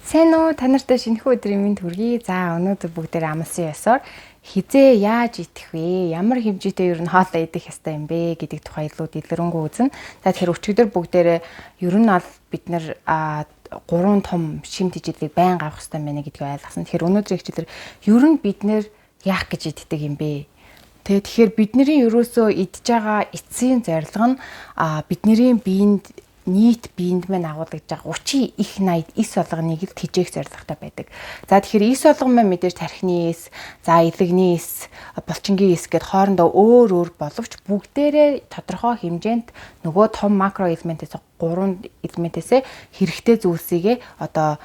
Сайн уу? Та нартай шинэхүү өдрийн мэнд хүргэе. За өнөөдөр бүгдээрээ амлсан ёсоор хизээ яаж идэх вэ? Ямар хэмжээтэй ер нь хоолоо идэх ёстой юм бэ гэдэг тухай илүү дэлгэрэнгүй үзнэ. За тэгэхээр өчигдөр бүгдээрээ ер нь бол бид нэр гурван том шимт ижилийг байн авах ёстой байна гэдгийг ойлгосон. Тэгэхээр өнөөдрийн хичээлээр ер нь бид нэр яах гэж иддэг юм бэ? Тэгэхээр бидний ерөөсөө идж байгаа эцсийн зорилго нь бидний биед нийт биед мань агуулж байгаа 30 их 80 эс болгоныг л тэжээх зорилготой байдаг. За тэгэхээр эс болгон маань мэдээж тархины эс, за элэгний эс, булчингийн эс гэд хоорондоо өөр боловч бүгдээрээ тодорхой хэмжээнд нөгөө том макро элементээс 3 элементээс хэрэгтэй зүйлсийг одоо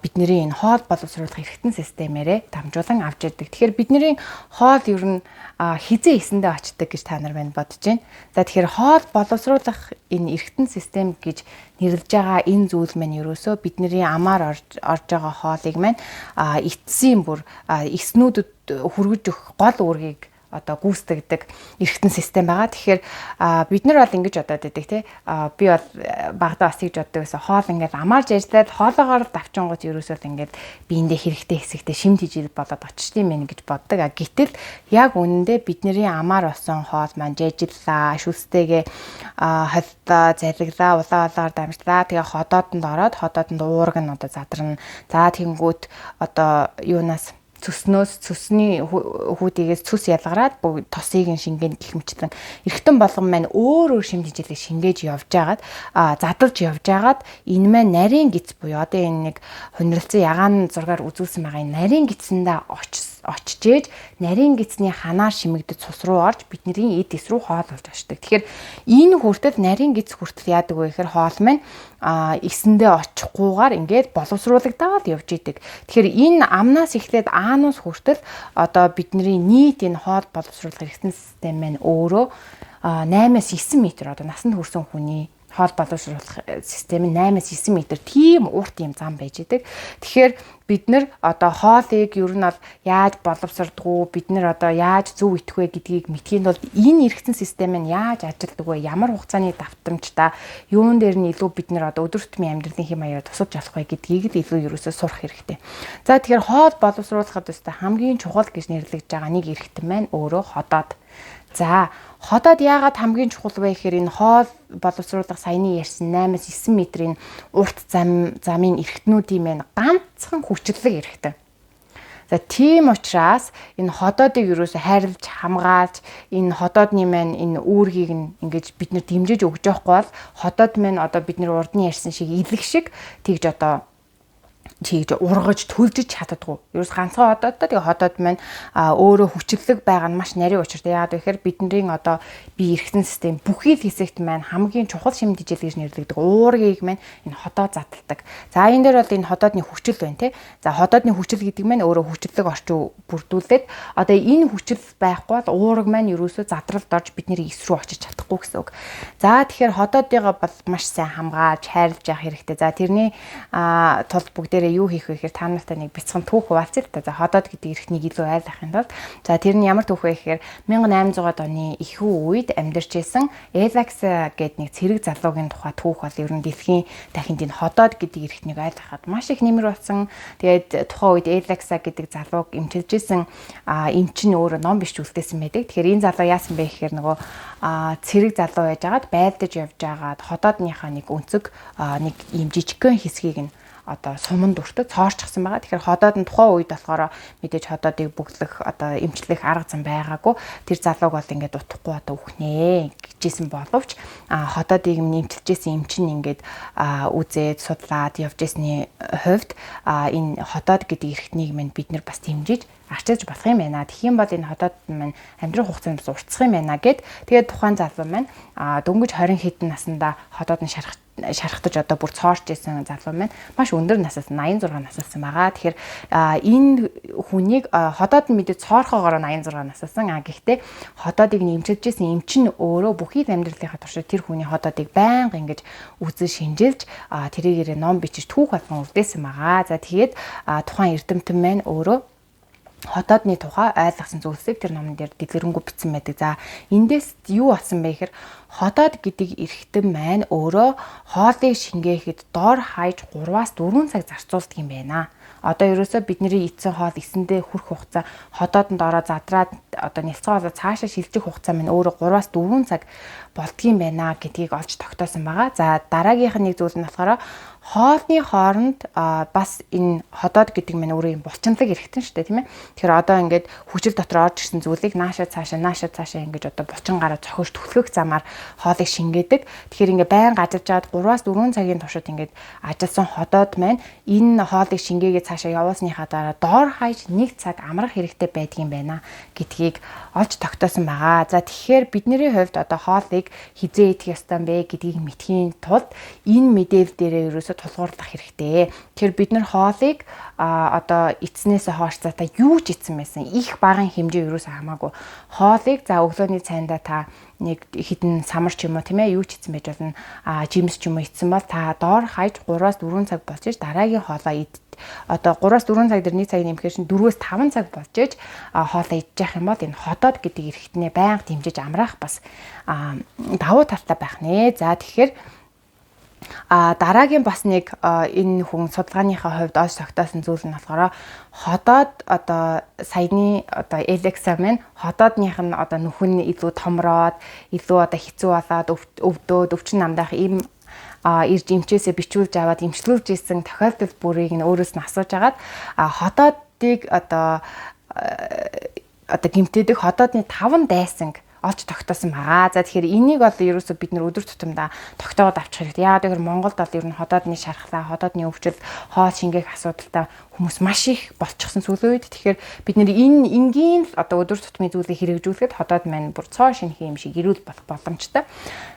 бидний энэ хоол боловсруулах эргэтэн системээрээ дамжуулан авч яадаг. Тэгэхээр бидний хоол ер нь хизээ эсэндээ очдог гэж та нар байна бодож байна. За тэгэхээр хоол боловсруулах энэ эргэтэн систем гэж нэрлэж байгаа энэ зүйл маань ерөөсөө бидний амаар орж байгаа хоолыг маань эцсийн бүр эснүүдэд хүргэж өгөх гол үүргийг одоо гүйцэтгэдэг эргэтэн систем байгаа. Тэгэхээр бид нар бол ингэж бодоод байдаг тий. Би бол багадаа бас тэгж боддог байсан. Хоол ингээд амаарж ажиллаад хоолоогоор давчингууд ерөөсөө ингээд биендээ хэрэгтэй хэсэгтээ шимт хижил болоод очиж тийм байх гэж боддог. Гэтэл яг үнэндээ бидний амаар болсон хоол маань жижиллаа, шүлстэйгээ холлоо, зариглаа, улаалаар дамжлаа. Тэгээ ходоодонд ороод ходоодонд уураг нь одоо задарна. За тэнгүүт одоо юунаас цусны хүүдийгээс цус ялгараад тосыг шингэн гэх мэтлэн эргэтэн болгон маань өөр шимт хижээлийг шингээж явж агаад задалж явж агаад энэ маань нарийн гиц буюу одоо энэ нэг хониролцсон ягаан зургаар үзүүлсэн байгаа энэ нарийн гицэндээ очижээж нарийн гицний ханаар шимэгдэд цус руу орж бидний эд эс рүү хоол болж очдог. Тэгэхээр энэ хүртэл нарийн гиц хүртэл яадаг вэ гэхээр хоол маань эсэндээ очихгүйгээр ингээд боловсруулагдаад явж идэг. Тэгэхээр энэ амнаас эхлээд аанус хүртэл одоо бидний нийт энэ хоол боловсруулах эргэтэн систем маань өөрөө 8-9 м одоо насанд хүрсэн хүний хоол боловсруулах систем нь 8-9 м тийм урт юм зам байж идэг. Тэгэхээр бид нар одоо хоолыг ер нь бол яаж боловсрдгүү, бид нар одоо яаж зөв идэх вэ гэдгийг мэдхийн тулд энэ эргэтэн систем нь яаж ажилладаг вэ, ямар хугацааны давтамжтай, юун дээр нь илүү бид нар одоо өдөр тутмын амьдралын хэм маягаар тусалж авах вэ гэдгийг л илүү ерөөсөө сурах хэрэгтэй. За тэгэхээр хоол боловсруулахад өстой хамгийн чухал гэж нэрлэгдэж байгаа нэг эргэтэн маань өөрөө ходоод. За ходоод яагаад хамгийн чухал вэ гэхээр энэ хоол боловсруулах саяны ярьсан 8-9 м-ийн урт замын эргэтнүүдийн маань ганцхан хүчлэг эргэтэн. За тийм учраас энэ ходоодыг юусоо хайрлаж хамгаалж энэ ходоодны маань энэ үүргийг нь ингэж бид нар дэмжиж өгж явахгүй бол ходоод маань одоо бид нар урд нь ярьсан шиг илэг шиг тэгж одоо чийж ургаж төлжиж чаддаггүй. Ерөөс ганцхан ходоодтой тэгээ ходоод маань өөрөө хүчлэг байгаа нь маш нарийн учиртай. Яагаад вэ гэхээр бидний одоо бие эргэтэн систем бүхий л хэсэгт маань хамгийн чухал шимт хижээл гэж нэрлэгдэх уургийг маань энэ ходоод задалдаг. За энэ дээр бол энэ ходоодны хүчил байна тий. За ходоодны хүчил гэдэг маань өөрөө хүчлэг орчин бүрдүүлээд одоо энэ хүчил байхгүй бол уураг маань ерөөсөө задралд орж бидний эс рүү очиж чадахгүй гэсэн үг. За тэгэхээр ходоодыгаа бол маш сайн хамгаалж хайрлаж явах хэрэгтэй. За тэрний тулд бүгдээрээ юу хийх вэ гэхээр та нартай нэг бяцхан түүх хуваалцъя л та. За ходоод гэдэг эрхнийг илүү ойлгохын тулд за тэр нь ямар түүх вэ гэхээр 1800-аад оны ихүү үед амьдарч исэн Элакс гэдэг нэг цэрэг залуугийн тухай түүх бол ер нь дэлхийн дахинд энэ ходоод гэдэг эрхнийг ойлгоход маш их нэмэр болсон. Тэгээд тухайн үед Элакс гэдэг залууг эмчилж исэн эмч нь өөрөө ном биш үлдээсэн байдаг. Тэгэхээр энэ залуу яасан бэ гэхээр нөгөө цэрэг залуу байжгаад байлдаж явж агаад ходоодныхаа нэг өнцөг нэг ийм жижигхэн хэсгийг нь одоо суманд өртөд цоорчсон байгаа. Тэгэхээр ходоод нь тухайн үед болохоор мэдээж ходоодыг бүглэх одоо эмчлэх арга зам байгаагүй. Тэр залууг бол ингээд утахгүй одоо үхнэ гэжсэн боловч ходоодыг нэмчилжсэн эмч нь ингээд үзээд судлаад явж ирсний хувьд энэ ходоод гэдэг эрхтнийг мань бид нар бас дэмжиж арчилж болох юм байна. Тэгэх юм бол энэ ходоод маань амьдрах хугацаанд бас уртсах юм байна гэд. Тэгээд тухайн залуу маань дөнгөж 20 хэдэн наснда ходоод нь шархтаж одоо бүр цоорч исэн залуу маань маш өндөр насаас 86 насаасан байгаа. Тэгэхээр энэ хүнийг ходоод нь мэдээ цоорхоогоор 86 насаасан. Гэхдээ ходоодыг нэмчилж исэн эмч нь өөрөө бүхий амьдралынхаа туршид тэр хүний ходоодыг байнга ингэж үзэж шинжилж тэрийгээрээ ном бичиж түүх болгон үлдээсэн байгаа. За тэгээд тухайн эрдэмтэн маань өөрөө хотоодны тухай ойлгосон зүйлсийг тэр номон дээр дэлгэрэнгүй бичсэн байдаг. За эндээс юу болсон бэ гэхээр хотоод гэдэг эрхтэн маань өөрөө хоолыг шингээхэд дор хаяж 3-4 цаг зарцуулдаг юм байна. Одоо ерөөсөө бидний эцсэн хоол эсэндээ хүрэх хугацаа хотоодонд ороод задраад одоо нэлцгоолоо цаашаа шилжих хугацаа минь өөрөө 3-4 цаг болдгийм байна гэдгийг олж тогтоосон байгаа. За дараагийнх нь нэг зүйл нь болохоор хоолны хооронд бас энэ хотоод гэдэг нь өөрөө юм булчинлаг эрхтэн шүү дээ, тийм ээ. Тэгэхээр одоо ингээд хүчил дотор орж ирсэн зүйлийг наашаа цаашаа ингэж одоо булчингараа цохиж түлхэх замаар хоолыг шингээдэг. Тэгэхээр ингээд байн гаживж аваад 3-4 цагийн туршид ингээд ажилсан хотоод маань энэ хоолыг шингээгээд цаашаа явуулсныхаа дараа доор хаяж 1 цаг амрах хэрэгтэй байдаг юм байна гэдгийг олж тогтоосон байгаа. За тэгэхээр бидний хувьд одоо хоолыг хизээ идэх ёстой юм бэ гэдгийг мэдхийн тулд энэ мэдээлэл дээрээ ерөөсө тулгуурлах хэрэгтэй. Тэгэхээр бид нар хоолыг одоо эцснээсээ хойш та юу ч идсэн байсан их багын хэмжээ ерөөсө хамаагүй. Хоолыг за өглөөний цайндаа та нэг хідэн самар ч юм уу тийм ээ юу ч идсэн байж болно. Жимс ч юм уу идсэн бол та доор хаяж 3-4 цаг болж иж дараагийн хоолоо одоо 3-4 цаг дээр 1 цаг нэмэхээр шин 4-5 цаг болж иж хоолоо идчих юм бол энэ хотоод гэдэг эрхтнээ байнга дэмжиж амраах бас давуу талтай байх нэ. За тэгэхээр дараагийн бас нэг энэ хүн судалгааныхаа хувьд олж тогтоосон зүйл нь болохоор хотоод одоо саяны одоо Элекса маань хотоодных нь одоо нүхэн илүү томроод илүү одоо хэцүү болоод өвдөөд өвчин намдах ийм ирж эмчээсээ бичүүлж аваад эмчилүүлж исэн тохиолдол бүрийг нь өөрөөс нь асууж агаад хотоодыг одоо гэмтээдэг хотоодны 5 дайсанг олж тогтоосон байгаа. За тэгэхээр энийг бол ерөөсөө бид нэр өдөр тутамдаа тогтоогод авчих хэрэгтэй. Яагаад гэвэл Монголд бол ер нь хотоодны шархлаа, хотоодны өвчл, хоол шингээх асуудалтай хүмүүс маш их болчихсон сүүлийн үед. Тэгэхээр бид нэр энэ энгийн одоо өдөр тутмын зүйлийг хэрэгжүүлэхэд хотоод маань бүр цоо шинэх юм шиг ирүүл болох боломжтой.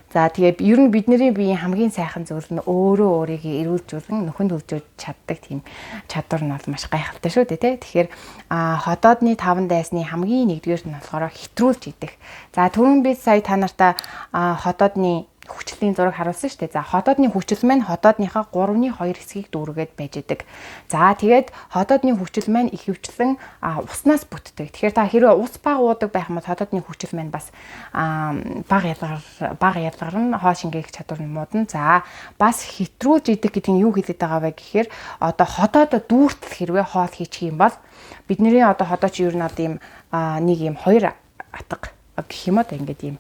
За тэгээд ер нь бидний биеийн хамгийн сайхан зүйл нь өөрөө өөрийгөө эрүүлжүүлэн нөхөнд хөлжөөж чаддаг тийм чадвар нь бол маш гайхалтай шүү дээ, тий. Тэгэхээр хотоодны 5 дайсны хамгийн нэгдүгээр нь болохоор хэтрүүлж идэх. За түрүүн би сая та нартай хотоодны хүчлийн зураг харуулсан шүү дээ. За хотоодны хүчил маань хотоодныхаа 3/2 хэсгийг дүүргээд байж идэг. За тэгээд хотоодны хүчил маань ихэвчлэн уснаас бүтдэг. Тэгэхээр та хэрвээ ус бага уудаг байх юм бол хотоодны хүчил маань бас бага ялгар нь хоол шингээх чадвар нь муудна. За бас хэтрүүлж идэх гэдэг нь юу хэлээд байгаа вэ гэхээр одоо хотоодоо дүүртэл хэрвээ хоол хийчих юм бол бидний одоо хотоо чи ер нь ийм нэг ийм 2 атга гэх юм одоо ингээд ийм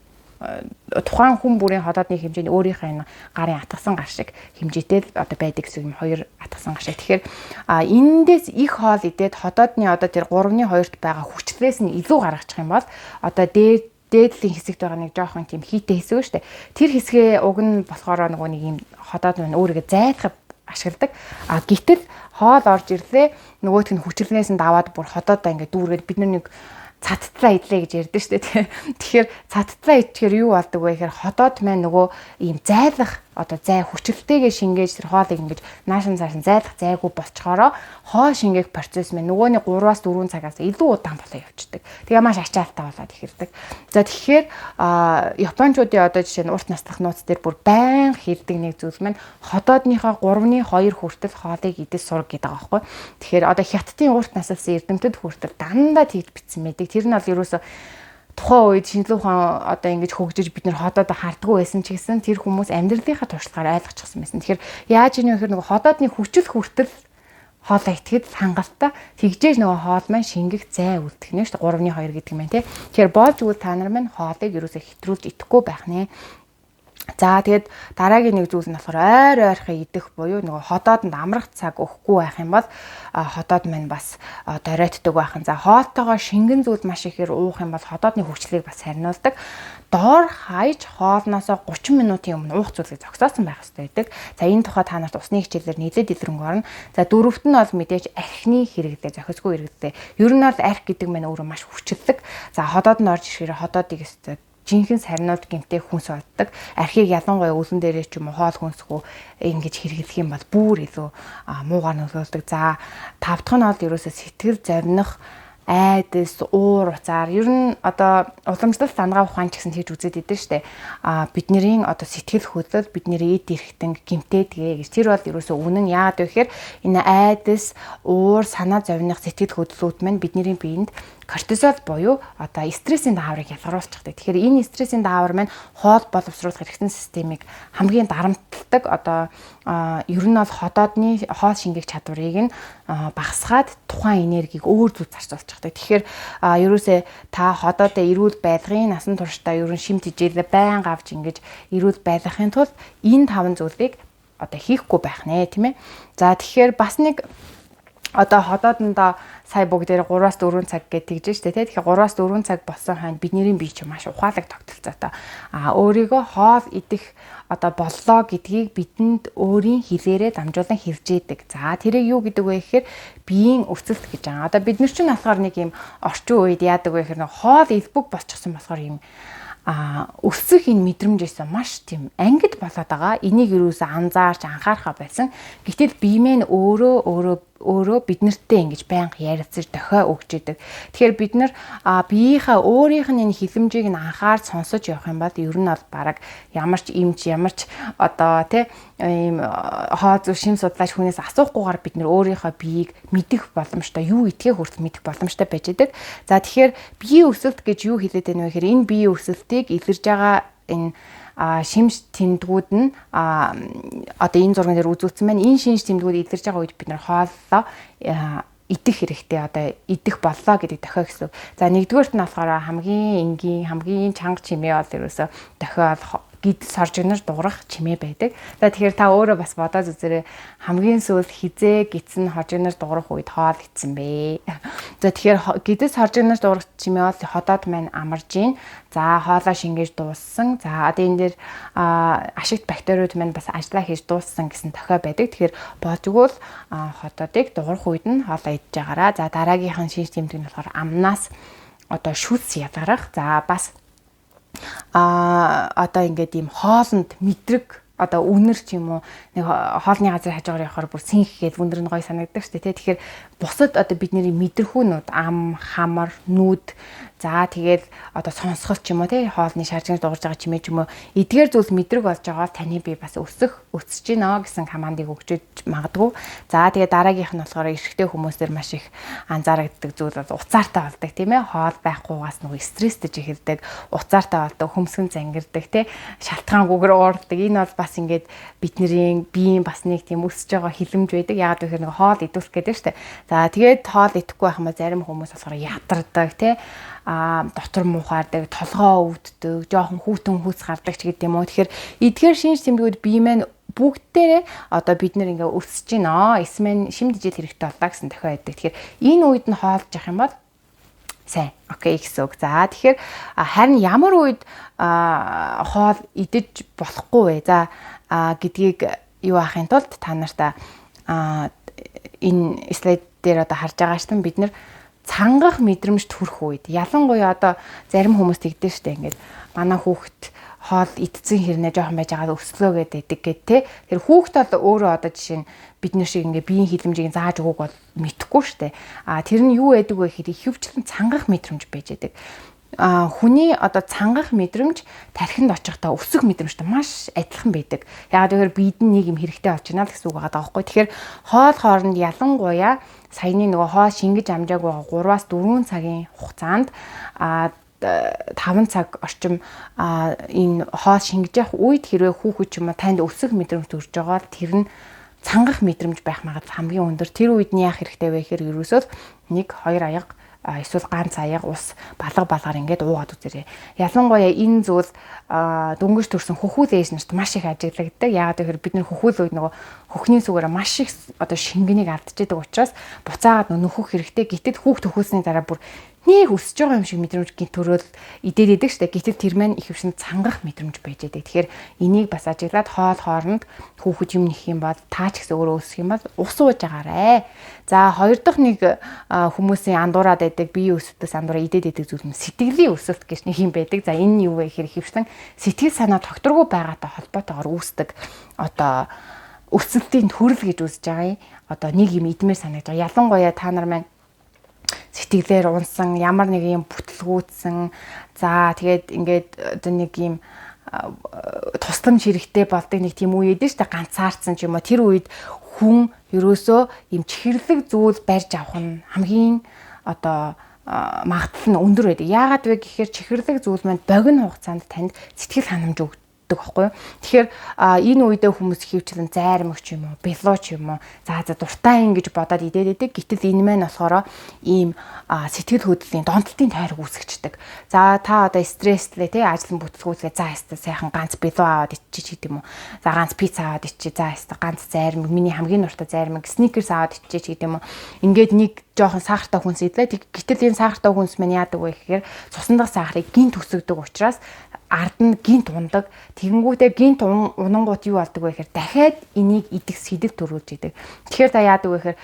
тухайн хүн бүрийн хотоодны хэмжээний өөрийнхөө энэ гарын атгасан гар шиг хэмжээтэй одоо байдаг гэсэн юм 2 атгасан гар шиг. Тэгэхээр эндээс их хоол идээд хотоодны одоо тэр 3/2-т байгаа хүчлээс нь илүү гаргачих юм бол одоо дээдлийн хэсэгт байгаа нэг жоохон тийм хийтэй хэсэг шүү дээ. Тэр хэсгээ уг нь болохоор нэг юм хотоод маань өөрийгөө зайлахад ашигладаг. Гэтэл хоол орж ирлээ нөгөөх нь хүчлэнээс нь даваад бүр хотоодоо ингээд дүүргээд бид нэг цаттлаа идлээ гэж ярьдэн шүү дээ. Тэгэхээр цаттлаа идэхээр юу болдог вэ гэхээр хотоод маань нөгөө ийм зайлах одоо зай хүчлэлтэйгээ шингээж тэр хоолыг ингэж наашин цаашин зайлах зайгүй болчхороо хоол шингээх процесс маань нөгөөний 3-4 цагаас илүү удаан болоо явчихдаг. Тэгээ маш ачаалттай болоод ихэрдэг. За тэгэхээр японочдын одоо жишээ нь урт наслах нууц дээр бүр байн хэлдэг нэг зүйл маань хотоодныхоо 3/2 хүртэл хоолыг идэж сурах гэдэг байгаа байхгүй. Тэгэхээр одоо хятадын урт наслсан эрдэмтэд хүртэл дандаа тэгж битсэн байдаг. Тэр нь бол ерөөсөө тухайн үед шинжлэх ухаан одоо ингэж хөгжиж бид нэр хотоод хардггүй байсан ч гэсэн тэр хүмүүс амьдралынхаа туршлагаар ойлгочихсон байсан. Тэгэхээр яаж ийм вэ гэхээр нөгөө хотоодны хүчил хүртэл хоолоо итгэхэд хангалттай тэгжээж нөгөө хоол маань шингэх зай үлдэх нэ шүү дээ 3/2 гэдэг юм байна тий. Тэгэхээр болж үйл та нар маань хоолыг ерөөсөө хэтрүүлж идэхгүй байх нэ. За тэгээд дараагийн нэг зүйл нь болохоор ойрхон идэх буюу нөгөө хотоодонд амрах цаг өгөхгүй байх юм бол хотоод маань бас доройтдог байх нь. За хоолтойгоо шингэн зүйл маш ихээр уух юм бол хотоодны хүчлийг бас сарниулдаг. Доор хаяж хоолноосоо 30 минутын өмнө уух зүйлийг зогсоосон байх хэрэгтэй байдаг. За энэ тухай та нарт усны хичээлээр нийлээд дэлгэрэнгүй орно. За дөрөвт нь бол мэдээж архины хэрэглээ, зохисгүй хэрэглээ. Ер нь бол арх гэдэг маань өөрөө маш хүчилдэг. За хотоод нь орж ирэхээр хотоодыг өстой жинхэнэ сарниуд гэмтэй хүнс болдог. Архийг ялангуяа үлэн дээрээ ч юм уу хоол хүнсгүй ингэж хэрэглэх юм бол бүр илүү муугаар нөлөөлдөг. За 5 дахь нь бол ерөөсөө сэтгэл зовних айдас, уур уцаар ер нь одоо уламжлалт сангаа ухаан ч гэсэн хийж үзээд идэв штэ. Бидний одоо сэтгэл хөдлөл бидний эд эрхтэн гимтээдгээ гэж тэр бол ерөөсөө үнэн яагаад вэ гэхээр энэ айдас, уур, санаа зовних сэтгэл хөдлөлүүд маань бидний биед кортизол буюу одоо стрессийн дааврыг ялгаруулчихдаг. Тэгэхээр энэ стрессийн даавар маань хоол боловсруулах эрхтэн системийг хамгийн дарамтлагдаг одоо ер нь бол ходоодны хоол шингээх чадварыг нь багасгаад тухайн энергийг өөр зүйл зарцуулчихдаг. Тэгэхээр ерөөсөө та ходоодоо эрүүл байдлын насан туршдаа ер нь шимт хижээлээ байнга авч ингэж эрүүл байхын тулд энэ 5 зүйлийг одоо хийхгүй байх нэ тийм ээ. За тэгэхээр бас нэг одоо ходоодондоо сая бүгдээр 3-4 цаг гэж тэгж штэ тий. Тэгэхээр 3-4 цаг болсон хойно бидний бие ч маш ухаалаг тогтолцоотой. Өөрийгөө хоол идэх одоо боллоо гэдгийг бидэнд өөрийн хэлээрээ дамжуулан хэлж идэг. За тэрийг юу гэдэг вэ гэхээр биеийн өсөлт гэж байгаа. Одоо бид нар ч болохоор нэг юм орчин үед яадаг вэ гэхээр хоол элбэг болчихсон болохоор юм өсөх энэ мэдрэмжээс маш тийм ангид болоод байгаа. Энийг юусаа анзаарч анхаарахаа байсан. Гэтэл бие мэн өөрөө бид нартэй ингэж байнга ярилцаж дохио өгч идэг. Тэгэхээр бид нар биеийнхээ өөрийнх нь энэ хилэмжийг нь анхаарч сонсож явах юм бол ер нь бол бараг ямар ч эмч одоо тий ийм хооз шим судлаач хүнээс асуухгүйгээр бид нар өөрийнхөө биеийг мэдэх боломжтой, юу идэхээ хүртэл мэдэх боломжтой байж идэг. За тэгэхээр биеийн өсөлт гэж юу хэлээд байна вэ гэхээр энэ биеийн өсөлтийг илэрж байгаа энэ шимж тэмдгүүд нь одоо энэ зурган дээр үзүүлсэн байна. Энэ шинж тэмдгүүд илэрж байгаа үед бид нар хооллоо идэх хэрэгтэй одоо идэх боллоо гэдэг дохио гэсэн. За нэгдүгээрт нь болохоор хамгийн энгийн хамгийн чанга чимээ бол ерөөсө дохио гидс хоржигнор дуурах чимээ байдаг. За тэгэхээр та өөрөө бас бодоод үзээрэй хамгийн сүүлд хизээ гидсэн хоржигнор дуурах үед хоол идсэн бэ. За тэгэхээр гидс хоржигнор дуурах чимээ бол ходоод маань амарж гин. За хоолоо шингээж дууссан. За одоо энэ дээр ашигт бактериуд маань бас ажиллаа хийж дууссан гэсэн дохио байдаг. Тэгэхээр бодгоол ходоодыг дуурах үед нь хоолоо идж байгаараа. За дараагийнхан шинж тэмдэг нь болохоор амнаас одоо шүлс ялгарах. За бас одоо ингээд ийм хоолнд мэдрэг одоо үнэр ч юм уу нэг хоолны газар хажуугаар явахаар бүр синхгээд үнэр нь гоё санагддаг шүү дээ. Тэгэхээр бусад одоо бидний мэдрэхүүнүүд ам, хамар, нүд за тэгээд одоо сонсгол ч юм уу тий хоолны шаржигнаж дуурж байгаа чимээ ч юм уу эдгээр зүйл мэдрэг болж байгаа таны бие бас өсөж гинэ гэсэн командыг өгч магадгүй. За тэгээд дараагийнх нь болохоор эрэгтэй хүмүүсээр маш их анзаарагддаг зүйл бол уцаартай болдог тийм ээ. Хоол байхгүйгаас нөгөө стресстэй эхэлдэг, уцаартай болдог, хөмсгөн зангирдаг тий шалтгаангүйгээр уурладаг. Энэ бол бас ингээд бидний биеийн бас нэг тийм өсөж байгаа хилэмж байдаг. Яагаад гэхээр нэг хоол идүүлэх гэдэг шүү дээ. За тэгээд хоол идэхгүй байх юм зарим хүмүүс болохоор ядардаг тий дотор муухаардаг, толгоо өвддөг, жоохон хүүтэн хүүц гардаг ч гэдэг юм уу. Тэгэхээр эдгээр шинж тэмдгүүд бие маань бүгдээрээ одоо бид нэр ингээ өсөж гинэ. Эсмэн шимт хижээл хэрэгтэй боллаа гэсэн дохио байдаг. Тэгэхээр энэ үед нь хоолж явах юм бол сайн. Окей гэсэн үг. За тэгэхээр харин ямар үед хоол идэж болохгүй вэ? За гэдгийг юу ахын тулд та нарт энэ слайд дээр одоо харж байгаа штэн бид нэр цангах мэдрэмж төрөх үед ялангуяа одоо зарим хүмүүс тэгдэж штэ ингээд манай хүүхэд хоол идсэн хэрнээ жоохон байж байгаа өслөө гэдэг те. Тэр хүүхэд бол өөрөө одоо жишээ нь бид нар шиг ингээ биеийн хилэмжийг зааж өгөөг бол мэдэхгүй штэ. Тэр нь юу байдаг вэ гэхээр ихэвчлэн цангах мэдрэмж байж байдаг. Хүний одоо цангах мэдрэмж тархинд очихдаа өсөх мэдрэмжтэй маш адилхан байдаг. Яагаад гэвэл биед нь нэг юм хэрэгтэй болж байна л гэсэн үг байгаа даахгүй. Тэгэхээр хоол хооронд ялангуяа саяны нөгөө хоол шингэж амжааг байгаа 3-4 цагийн хугацаанд 5 цаг орчим энэ хоол шингэж явах үед хэрвээ хүүхэд ч юм уу танд өсөх мэдрэмж төрж байгаа бол тэр нь цангах мэдрэмж байх магадлал хамгийн өндөр. Тэр үед нь яах хэрэгтэй вэ гэхээр ерөөсөө 1-2 аяга эсвэл ганц аяга ус балгаар ингээд уугаад үзээрэй. Ялангуяа энэ зүйл дөнгөж төрсэн хөхүүл ээж нарт маш их ажиглагддаг. Яагаад гэхээр бид нар хөхүүл үед нөгөө хөхний сүгээр маш их одоо шингэнийг алдчихдаг учраас буцаагаад нөхөх хэрэгтэй. Гэтэл хүүхд төхөөсний дараа бүр нэг өсөж байгаа юм шиг мэдрэмж гинт төрөөл идээд идэг штэ. Гэтэл тэр маань ихэвчлэн цангах мэдрэмж байж байдаг. Тэгэхээр энийг бас ажиглаад хоол хооронд хүүхэд юм нэх юм бол таа ч гэсэн өөрөө өсөх юм бол ус ууж агаарэ. За хоёр дахь нэг хүмүүсийн андуураад байдаг биеийн өсөлтөөс андуураа идээд идэг зүйл нь сэтгэлийн өсөлт гэж нэг юм байдаг. За энэ нь юу вэ гэхээр ихэвчлэн сэтгэл санаа тогтворгүй байгаатай холбоотойгоор үүсдэг одоо өсөлтийн төрөл гэж үзэж байгаа юм. Одоо нэг юм идмээр санагдаж байгаа. Ялангуяа та нар маань сэтгэлээр унсан, ямар нэг юм бүтлгүүцсэн. За тэгээд ингээд одоо нэг юм тусламж хэрэгтэй болдог нэг тийм үе эдэж та ганцаарцсан ч юм уу тэр үед хүн ерөөсөө юм чихэрлэг зүйл барьж авах нь хамгийн одоо магадлал нь өндөр байдаг. Яагаад вэ гэхээр чихэрлэг зүйл маань богино хугацаанд танд сэтгэл ханамж өгдөг байхгүй юу. Тэгэхээр энэ үедээ хүмүүс хөвчлэн зайрмаг ч юм уу, белуу ч юм уу, за дуртай ингэж бодоод идээд идэг. Гэтэл энэ маань болохоор ийм сэтгэл хөдлөлийн донтолтын тойрог үүсгэждэг. За та одоо стресслээ тий ажлын бүтлгүүцгээ за яста сайхан ганц белуу аваад ичиж гэдэг юм уу. За ганц пицца аваад ичиж за яста ганц зайрмаг миний хамгийн нуртай зайрмаг сникерс аваад ичиж гэдэг юм уу. Ингээд нэг жоохон сахартай хүнс идлээ. Гэтэл энэ сахартай хүнс маань яадаг вэ гэхээр цусан дахь сахарыг гинт өсгдөг учраас ард нь гинт ундаг. Тэгэнгүүтээ гинт унангууд юу болдог вэ гэхээр дахиад энийг идэх сэдв төрүүлж идэг. Тэгэхээр та яадаг вэ гэхээр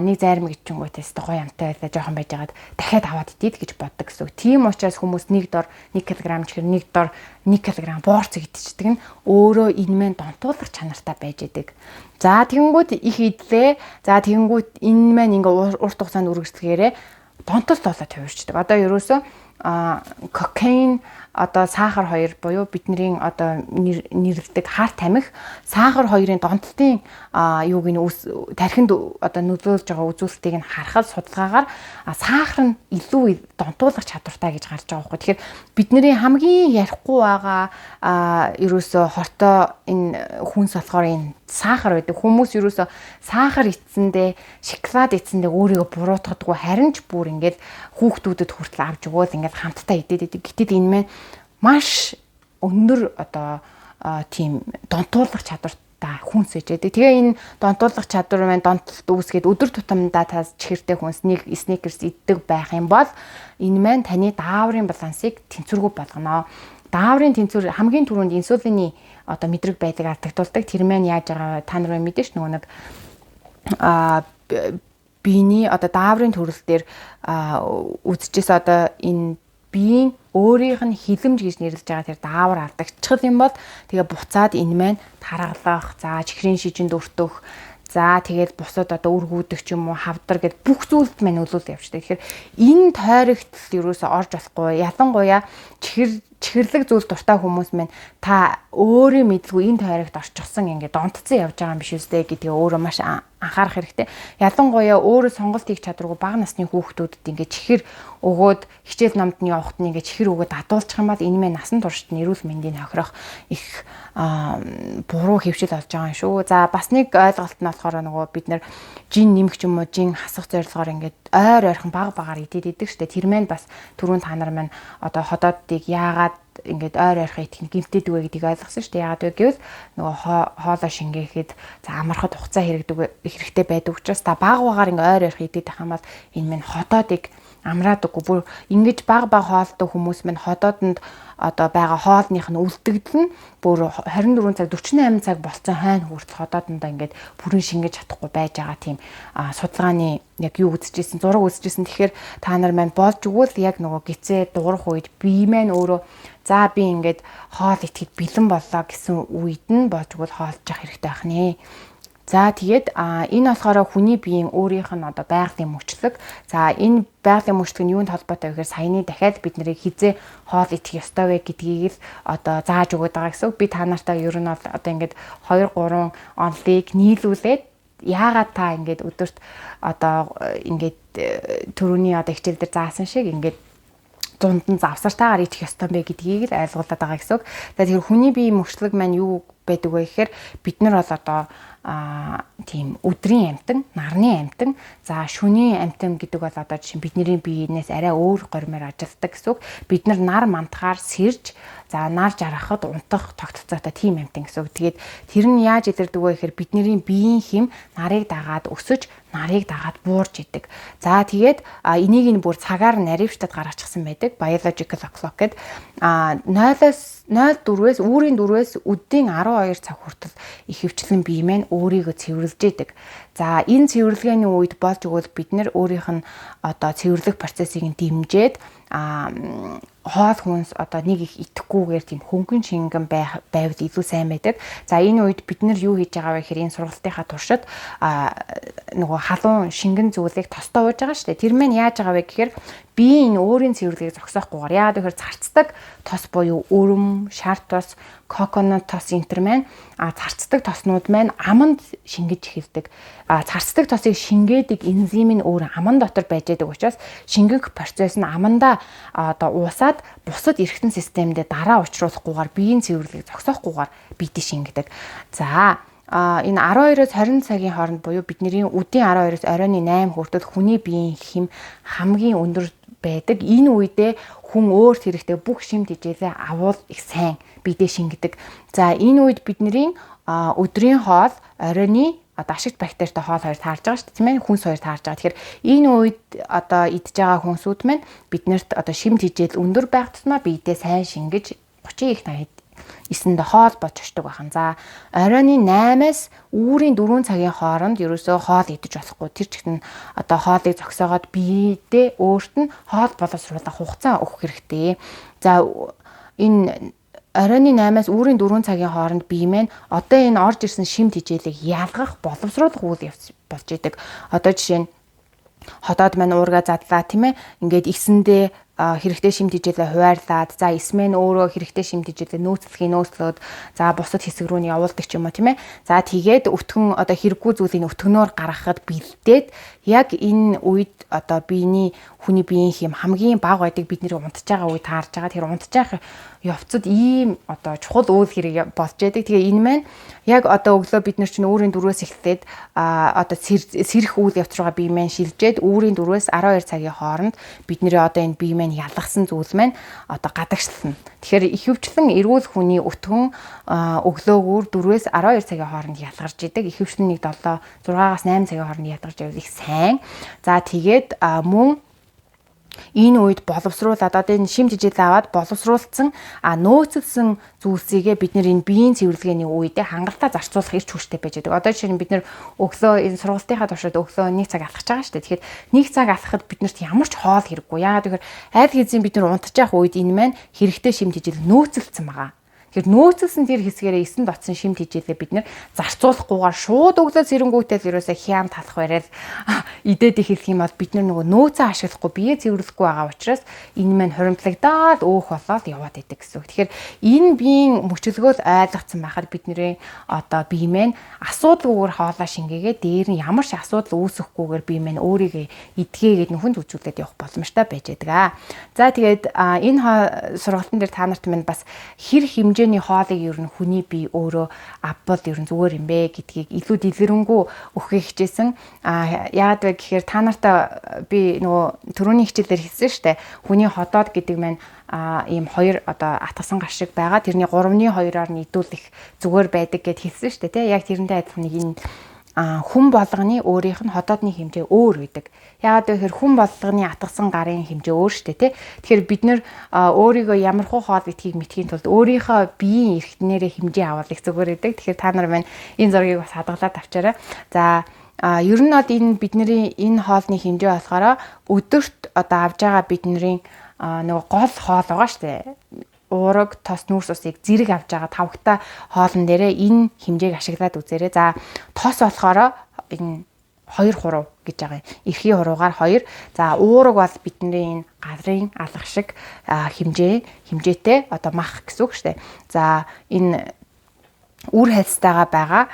нэг зайрмаг ичингүүтээс гоё амтай байлаа жоохон байжгаад дахиад аваад идээд гэж боддог гэсэн. Тийм учраас хүмүүс нэг дор 1 кг чихэр нэг дор 1 кг боорц идчихдэг нь өөрөө энэ мэн донтуулах чанартай байж идэг. За тэгэнгүүт их идлээ. За тэгэнгүүт энэ мэн ингээ урт хугацаанд үргэлжлэхээрээ донтолт болоод хувирчдаг. Одоо ерөөсөө кокаин одоо сахар хоёр буюу бидний одоо нэрлэдэг харт тамхи сахар хоёрын донтолтын юуг нь тархинд одоо нөлөөлж байгаа үзүүлэлтийг нь харахад судалгаагаар сахар нь илүү донтуулах чадвартай гэж гарч байгаа байхгүй. Тэгэхээр бидний хамгийн ярихгүй байгаа ерөөсө хортой энэ хүнс болохоор энэ сахар байдаг. Хүмүүс ерөөсө сахар эцсэндээ шоколад эцсэндээ өөрийгөө буруутгадаг. Харин ч бүр ингээд хүүхдүүдэд хүртэл авч өгөөл ингээд хамтдаа идээд идэг. Гэтэл энэ маань маш өндөр одоо тийм донтуулах чадвартай хүнс гэж байдаг. Тэгээ энэ донтуулах чадвар маань донтолт үүсгээд өдөр тутамдаа та чихэртэй хүнс нэг сникерс иддэг байх юм бол энэ маань таны дааврын балансыг тэнцвэргүй болгоно. Дааврын тэнцвэр хамгийн түрүүнд инсулины одоо мэдрэг байдлыг алдагдуулдаг. Тэр маань яаж байгаа та нар мэдээж нөгөө нэг биений одоо дааврын төрөл дээр үзчихээс одоо энэ биеийн өөрийнх нь хилэмж гэж нэрлэж байгаа тэр даавар алдагдчих юм бол тэгээ буцаад энэ маань таргалах, за чихрийн шижинд өртөх, за тэгээд бусад одоо үргүүдэх ч юм уу хавдар гэд бүх зүйлд маань нөлөөлөл явждаг. Тэгэхээр энэ тойрогт ерөөсөө орж болохгүй. Ялангуяа чихэрлэг зүйл дуртай хүмүүс маань та өөрөө мэдгүй энэ тойрогт орчихсон ингээд донтцсон явж байгаа юм биш үстэй гэдгийг өөрөө маш анхаарах хэрэгтэй. Ялангуяа өөрөө сонголт хийх чадваргүй бага насны хүүхдүүдэд ингээд чихэр өгөөд хичээл намд нь явахт нь ингээд чихэр өгөөд адуулчих юм бол энэ мэн насан туршид эрүүл мэндийг хохирох их буруу хөвшил болж байгаа юм шүү. За бас нэг ойлголт нь болохоор нөгөө бид нар жин нэмэх ч юм уу жин хасах зорилгоор ингээд ойрхон багаар идээд идэг штэ. Тэр мэн бас түрүүн та нар маань одоо ходоодыг яагаад ингээд ойрхон идэх гэмтээд үгүй гэдгийг ойлгосон шүү дээ. Яагаад вэ гэвэл нөгөө хоолоо шингээхэд за амархад хугацаа хэрэгтэй байдаг учраас та багаар ингээд ойрхон идэх юм бол энэ мэн ходоодыг амраад үгүй бүр ингэж баг хоолтой хүмүүс мань ходоодонд одоо байгаа хоолных нь үлдэгдэн бүр 24 цаг 48 цаг болцсон хойно хүртэл ходоодондоо ингээд бүрэн шингэж чадахгүй байж байгаа тийм судалгааны яг юу үзчихсэн зураг үзчихсэн. Тэгэхээр та нар маань болж өгвөл яг нөгөө гизээ дуурах үед бие маань өөрөө за би ингээд хоол идэхэд бэлэн боллоо гэсэн үед нь болж өгвөл хоолж явах хэрэгтэй байх нэ. За тэгээд энэ болохоор хүний биеийн өөрийнх нь одоо байгалийн мөчлөг. За энэ байгалийн мөчлөг нь юунд холбоотой вэ гэхээр саяны дахиад бид нарыг хизээ хоол идэх ёстой вэ гэдгийг л одоо зааж өгöd байгаа гэсэн. Би та нартай ер нь одоо ингээд 2-3 онлыг нийлүүлээд яагаад та ингээд өдөрт одоо ингээд төрөний одоо хичээл дээр заасан шиг ингээд дунд нь завсартаагаар идэх ёстой бэ гэдгийг л ойлгуулад байгаа гэсэн. Тэгэхээр хүний биеийн мөчлөг маань юу байдаг вэ гэхээр бид нар бол одоо тийм өдрийн амтан, нарны амтан, за шөнийн амтан гэдэг бол одоо жишээ бидний биенээс арай өөр гормоор ажилтдаг гэсэн. Бид нар нар мантахаар сэрж, за нар жаргахад унтах тогтолцоотой тийм амтан гэсэн. Тэгээд тэр нь яаж илэрдэг вэ гэхээр бидний биеийн хэм нарыг дагаад өсөж, нарыг дагаад буурж идэг. За тэгээд энийг нь бүр цагаар наривчтад гаргачихсан байдаг. Biological clock гэдэг 0-4-ээс үүрийн 4-ээс өдийн 12 цаг хүртэл их хөвчлэн бие маань өөрийгөө цэвэрлж идэг. За энэ цэвэрлэгээний үед болж өгвөл бид нэр өөрийнх нь одоо цэвэрлэх процессыг дэмжиж хоол хүнс одоо нэг их идэхгүйгээр тийм хөнгөн шингэн байвал илүү сайн байдаг. За энэ үед бид нар юу хийж байгаа вэ гэхээр энэ сургалтынхаа туршид нөгөө халуун шингэн зүйлийг тостоо ууж байгаа шүү дээ. Тэр мэн яаж байгаа вэ гэхээр би энэ өөрийн цэвэрлэгийг зогсоохгүйгээр яагаад гэхээр царцдаг тос буюу өрөм, шар тос, коконот тос энтер маань царцдаг тоснууд маань аманд шингэж эхэлдэг. Царцдаг тосыг шингээдэг энзим нь өөр аман дотор байж байгаа учраас шингэх процесс нь амандаа одоо уусаад бусад эргэтэн системдээ дараа учруулахгүйгээр биеийн цэвэрлэгийг зогсоохгүйгээр биедээ шингэдэг. За энэ 12-оос 20 цагийн хооронд буюу бидний өдийн 12-оос оройн 8 хүртэл хүний биеийн хэм хамгийн өндөр байдаг. Энэ үедээ хүн өөрт хэрэгтэй бүх шимт хичээлээ авал их сайн биедээ шингэдэг. За энэ үед бидний өдрийн хоол, оройны одоо ашигт бактеритай хоол хоёр таарж байгаа шүү дээ, тийм ээ, хүнс хоёр таарж байгаа. Тэгэхээр энэ үед одоо идж байгаа хүнсүүд маань биднэрт одоо шимт хичээл өндөр байх тусмаа биедээ сайн шингэж 30 их 89-нд хоол болж очдог байхан. За оройн 8-аас үүрийн 4 цагийн хооронд ерөөсөө хоол идэж болохгүй. Тэр чигт нь одоо хоолыг зогсоогоод биедээ өөрт нь хоол боловсруулах хугацаа өгөх хэрэгтэй. За энэ оройн 8-аас үүрийн 4 цагийн хооронд бие маань одоо энэ орж ирсэн шимт хичээлийг ялгах, боловсруулах үйл явц болж идэг. Одоо жишээ нь хотоод маань уурга задлаа, тийм ээ. Ингээд игсэндээ хэрэгтэй шимт хичээлээ хуваарлаад, за эсмэн өөрөө хэрэгтэй шимт хичээлээ нөөцлөд, за бусад хэсэг рүү нь явуулдаг ч юм уу, тийм ээ. За тэгээд өтгөн одоо хэрэггүй зүйлийг өтгөнөөр гаргахад бэлдээд яг энэ үед одоо хүний биеийн хэм хамгийн бага байдаг бидний унтж байгаа үе таарж байгаа. Тэр унтж байгаа явцад ийм одоо чухал үйл хэрэг болж байдаг. Тэгээ энэ маань яг одоо өглөө бид нар чинь үүрийн 4-өөс эхлээд одоо сэрэх үйл явц руугаа бие маань шилжээд үүрийн 4-өөс 12 цагийн хооронд бидний одоо энэ бие маань ялгсан зүйл маань одоо гадагшлана. Тэгэхээр ихэвчлэн эрүүл хүний өтгөн өглөөгөр 4-өөс 12 цагийн хооронд ялгарч идэг. Ихэвчлэн нэг 6-аас 8 цагийн хооронд ялгарч байвал их сайн. За тэгээд мөн энэ үед боловсруулаад одоо энэ шимт хичээл аваад боловсруулсан нөөцлсөн зүйлсийгээ бид нэр энэ биеийн цэвэрлэгээний үедээ хангалттай зарцуулах эрч хүчтэй байж байгаа. Одоо жишээ нь бид нэр өглөө энэ сургалтынхаа туршид өглөө 1 цаг алхаж байгаа шүү дээ. Тэгэхээр 1 цаг алхахад биднэрт ямар ч хоол хэрэггүй. Яагаад гэхээр аль хэзээ бид нар унтж явах үед энэ маань хэрэгтэй шимт хичээл нөөцлөсөн байгаа. Тэгэхээр нөөцлсөн тэр хэсгээрээ 9 дотсон шимт хичээлээ бид нэр зарцуулахгүйгээр шууд өглөө сэрэнгүүтэл ерөөсөө хям талах бариад идээд эхэлэх юм бол бид нар нөгөө нөөцөө ашиглахгүй бие цэвэрлэхгүй байгаа учраас энэ маань хуримтлагдаад өөх болоод яваад идэг гэсэн үг. Тэгэхээр энэ биеийн мөчлөгөөл ойлгоцсон байхад бидний одоо бие маань асуудалгүйгээр хоолоо шингээгээ дээр нь ямар ч асуудал үүсэхгүйгээр бие маань өөрийгөө идгээгээд нөхөн зүжүүлээд явах боломжтой байж байгаа. За тэгээд энэ сургалтын дээр та нарт минь бас хэр хэмжээний хоолыг ер нь хүний бие өөрөө авбал ер нь зүгээр юм бэ гэдгийг илүү дэлгэрэнгүй өгөхийг хичээсэн. Яагаад вэ гэхээр та нартай би нөгөө түрүүний хичээлээр хэлсэн шүү дээ. Хүний ходоод гэдэг маань ийм хоёр одоо атгасан гар шиг байгаа. Тэрний 3/2-оор нь идүүлэх зүгээр байдаг гэд хэлсэн шүү дээ. Тэ яг тэрнтэй адилхан нэг энэ хүн болгоны өөрийнх нь ходоодны хэмжээ өөр байдаг. Яагаад гэхээр хүн болгоны атгасан гарын хэмжээ өөр шүү дээ, тэ. Тэгэхээр бид нэр өөрийгөө ямар хуу хоол идэхийг мэдхийн тулд өөрийнхөө биеийн эрхтнэрээ хэмжээ аваад их зүгээр байдаг. Тэгэхээр та нар маань энэ зургийг бас хадгалаад авчаарай. За ер нь бол энэ бидний энэ хоолны хэмжээ болохоор өдөрт одоо авж байгаа бидний нөгөө гол хоол байгаа шүү дээ. Уураг, тос, нүүрс усыг зэрэг авж байгаа тавгтай хоолн дээрээ энэ хэмжээг ашиглаад үзээрэй. За тос болохоор энэ 2 хуруу гэж байгаа юм. Эрхийн хуруугаар 2. За уураг бол бидний энэ газрын алга шиг хэмжээтэй одоо мах гэсэн үг шүү дээ. За энэ үр хальцтайгаа байгаа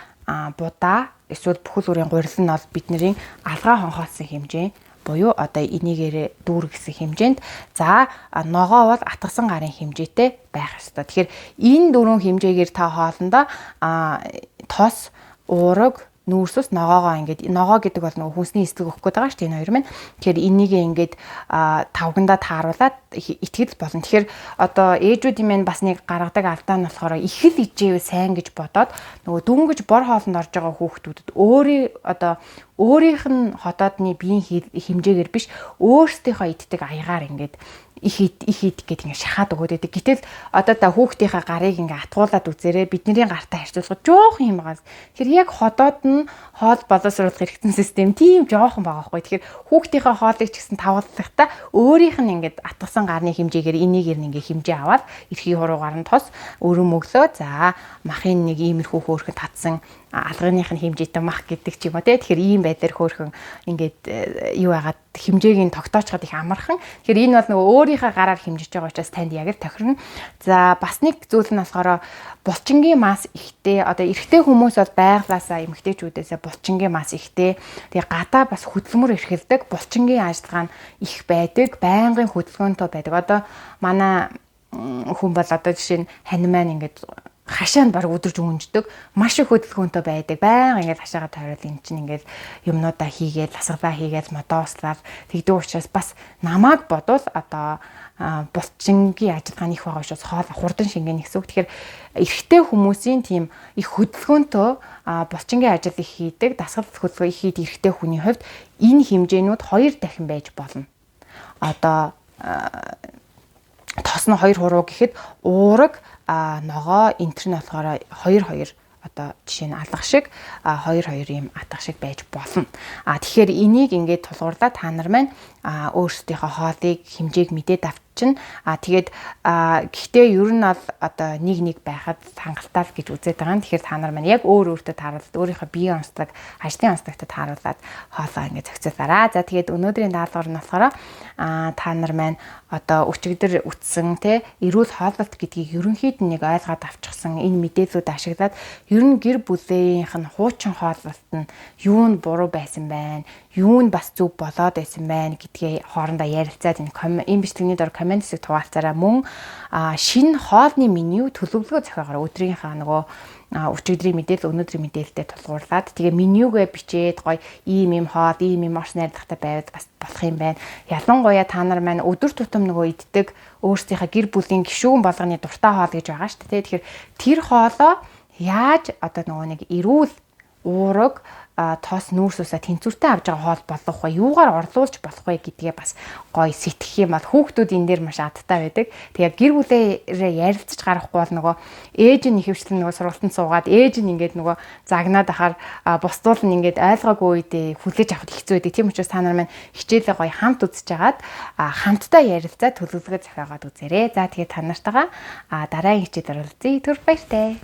будаа эсвэл бүхэл бүрийн гурил нь бол бидний алгаа хонхоолсон хэмжээ буюу одоо энийгээр дүүр гэсэн хэмжээнд, за ногоо бол атгасан гарын хэмжээтэй байх ёстой. Тэгэхээр энэ 4 хэмжээгээр та хоолндоо тос, уураг, нүүрсэс ногоогоо ингээд ногоо гэдэг бол нөгөө хүнсний эслэг өгөх гээд байгаа шүү дээ энэ хоёр маань. Тэгэхээр энийг ингээд тавгандаа тааруулаад итгэл болно. Тэгэхээр одоо ээжүүдийн маань бас нэг гаргадаг алдаа нь болохоор их л ижээв сайн гэж бодоод нөгөө дүнгэж бор хоолнд орж байгаа хүүхдүүдэд өөрийнх нь хотоодны биеийн хэмжээгээр биш өөрсдийнхөө иддэг аягаар ингээд их идэх гэдэг ингээ шахаад өгөөд байдаг. Гэтэл одоо та хүүхдийнхаа гарыг ингээ атгуулад үзээрэй. Бидний гартаа харьцуулахад жоохон юм байгаа. Тэгэхээр яг ходоод нь хоол боловсруулах хэрэгцсэн систем тийм жоохон байгаа байхгүй. Тэгэхээр хүүхдийнхаа хоолыг ч гэсэн тавгалахдаа өөрийнх нь ингээд атгасан гарны хэмжээгээр энийгээр нь ингээ хэмжээ аваад эрхий хуруугаар нь тос өрөө мөглөө. За махын нэг иймэрхүү хөөрхөнд татсан алгааных нь хэмжээтэй мах гэдэг ч юм уу те. Тэгэхээр ийм байдлаар хөөрхөн ингээд юу яагаад хэмжээг нь тогтоочход их амархан. Тэгэхээр энэ бол нөгөө өөрийнхөө гараар хэмжиж байгаа учраас танд яг л тохирно. За бас нэг зүйл нь болохоор булчингийн мас ихтэй. Одоо эрэгтэй хүмүүс бол байглаасаа эмэгтэйчүүдээсээ булчингийн мас ихтэй. Тэгээ гадаа бас хөдөлмөр эрхэлдэг булчингийн ажиллагаа нь их байдаг. Байнгын хөдөлгөөнтэй байдаг. Одоо манай хүн бол одоо жишээ нь хань маань ингээд хашаанд баг өдөрж өгөнждөг маш их хөдөлгөөнтэй байдаг. Баян ингээд хашаага тойрол эн чинь ингээд юмнуудаа хийгээд ласгалаа хийгээд модоослаад тэгдэг учраас бас намайг бодвол одоо булчингийн ажиллагааны их байгаа учраас хоол хурдан шингэн гэсэн үг. Тэгэхээр эрэгтэй хүмүүсийн тийм их хөдөлгөөнтэй булчингийн ажил их хийдэг, дасгал хөдөлгөөн их хийдэг эрэгтэй хүний хувьд энэ хэмжээнүүд 2 дахин байж болно. Одоо тос нь 2 хуруу гэхэд уураг ногоо энтер нь болохоор 2 одоо жишээ нь алга шиг 2 ийм атгах шиг байж болно. Тэгэхээр энийг ингээд тулгуурлаа та нар маань өөрсдийнхөө хоолыг хэмжээг мэдээд авчин. Тэгээд гэхдээ ер нь бол одоо нэг байхад хангалттай л гэж үзээд байгаа юм. Тэгэхээр та нар маань яг өөртөө тааруулаад өөрийнхөө биеийн онцлог, ажлын онцлогтой тааруулаад хоолоо ингээд зохицуулаарай. За тэгээд өнөөдрийн даалгавар нь болохоор та нар маань одоо өчигдөр үтсэн те эрүүл хооллолт гэдгийг ерөнхийд нь нэг ойлгоод авчихсан энэ мэдээллүүд ашиглаад ер нь гэр бүлийнх нь хуучин хооллолт нь юу нь буруу байсан байна, юу нь бас зөв болоод байсан байна гэдгээ хоорондоо ярилцаад энэ бичлэгний дор комент хэсэг хуваалцаараа мөн шинэ хоолны меню төлөвлөгөө зохиогоор өдрийнхаа нөгөө өчигдрийн мэдээлэл өнөөдрийн мэдээлэлтэй тулгуурлаад тэгээ менюгээ бичээд гоё ийм хоол, ийм орс найрлагатай байвал бас болох юм байна. Ялангуяа та нар маань өдөр тутам нөгөө иддэг өөрсдийнхээ гэр бүлийн гишүүн болгоны дуртай хоол гэж байгаа шүү дээ. Тэгэхээр тэр хоолоо яаж одоо нөгөө нэг эрүүл уураг тоос нүүрсүүсээ тэнцвэртэй авч байгаа хоол болох вэ? Юугаар орлуулж болох вэ гэдгээ бас гоё сэтгэх юм бол хүүхдүүд энэ дээр маш адтай байдаг. Тэгээ гэр бүлээрээ ярилцаж гарахгүй бол нөгөө ээж нь ихэвчлэн нөгөө сургалтанд суугаад ээж нь ингээд нөгөө загнаад ахаар бусдуул нь ингээд ойлгоогүй үедээ хүлээж авах хэцүү байдаг. Тийм учраас та нар маань хичээлээ гоё хамт үзэж агаад хамтдаа ярилцаад төлөвлөгөө зохиогоод үзээрэй. За тэгээ та нартайгаа дараагийн хичээлээр уулзъя. Түр баяртай.